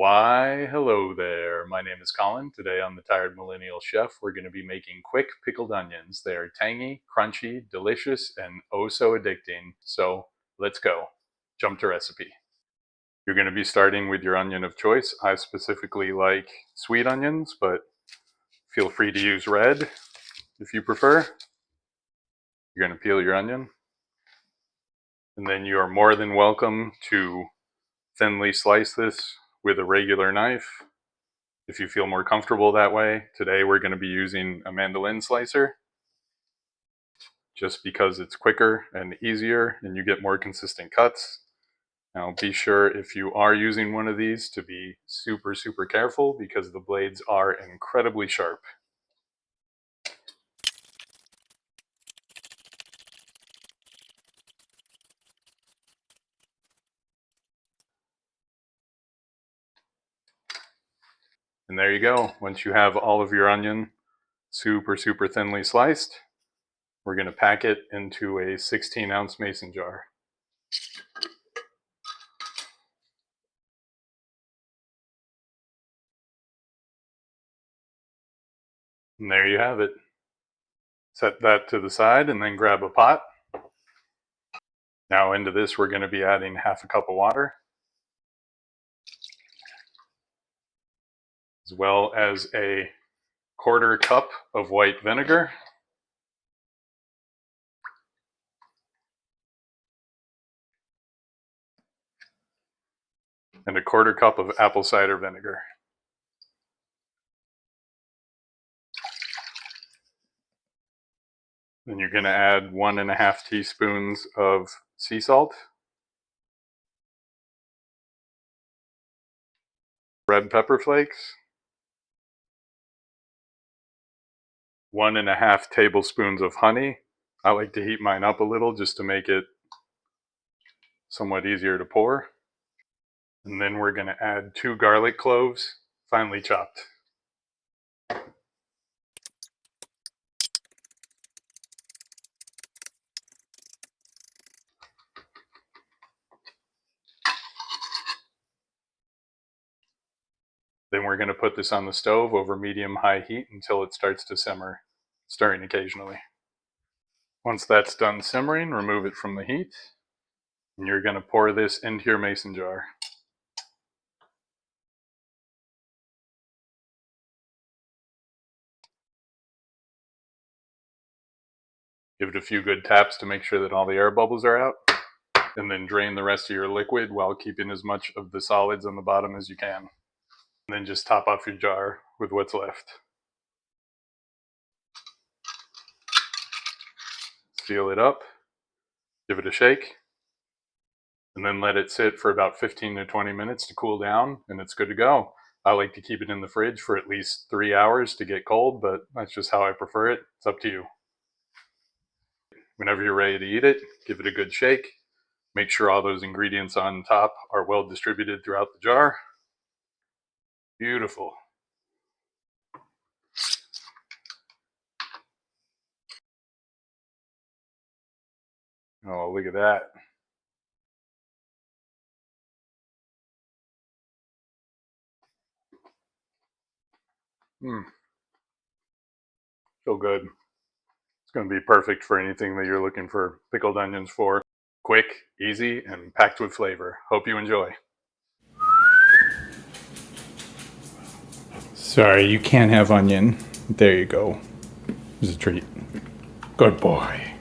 Why, hello there. My name is Collin. Today on the Tired Millennial Chef, we're going to be making quick pickled onions. They are tangy, crunchy, delicious, and oh so addicting. So let's go. Jump to recipe. You're going to be starting with your onion of choice. I specifically like sweet onions, but feel free to use red if you prefer. You're going to peel your onion. And then you are more than welcome to thinly slice this with a regular knife if you feel more comfortable that way. Today we're going to be using a mandolin slicer just because it's quicker and easier and you get more consistent cuts. Now be sure if you are using one of these to be super careful because the blades are incredibly sharp. And there you go. Once you have all of your onion super thinly sliced, we're going to pack it into a 16-ounce mason jar. And there you have it. Set that to the side and then grab a pot. Now into this we're going to be adding half a cup of water, as well as a quarter cup of white vinegar, and a quarter cup of apple cider vinegar. Then you're going to add 1.5 teaspoons of sea salt, red pepper flakes, 1.5 tablespoons of honey. I like to heat mine up a little just to make it somewhat easier to pour. And then we're going to add 2 garlic cloves, finely chopped. Then we're going to put this on the stove over medium-high heat until it starts to simmer, stirring occasionally. Once that's done simmering, remove it from the heat, and you're going to pour this into your mason jar. Give it a few good taps to make sure that all the air bubbles are out, and then drain the rest of your liquid while keeping as much of the solids on the bottom as you can. And then just top off your jar with what's left. Seal it up, give it a shake, and then let it sit for about 15 to 20 minutes to cool down, and it's good to go. I like to keep it in the fridge for at least 3 hours to get cold, but that's just how I prefer it. It's up to you. Whenever you're ready to eat it, give it a good shake. Make sure all those ingredients on top are well distributed throughout the jar. Beautiful. Oh, look at that. So good. It's going to be perfect for anything that you're looking for pickled onions for. Quick, easy, and packed with flavor. Hope you enjoy. Sorry, you can't have onion. There you go. It's a treat. Good boy.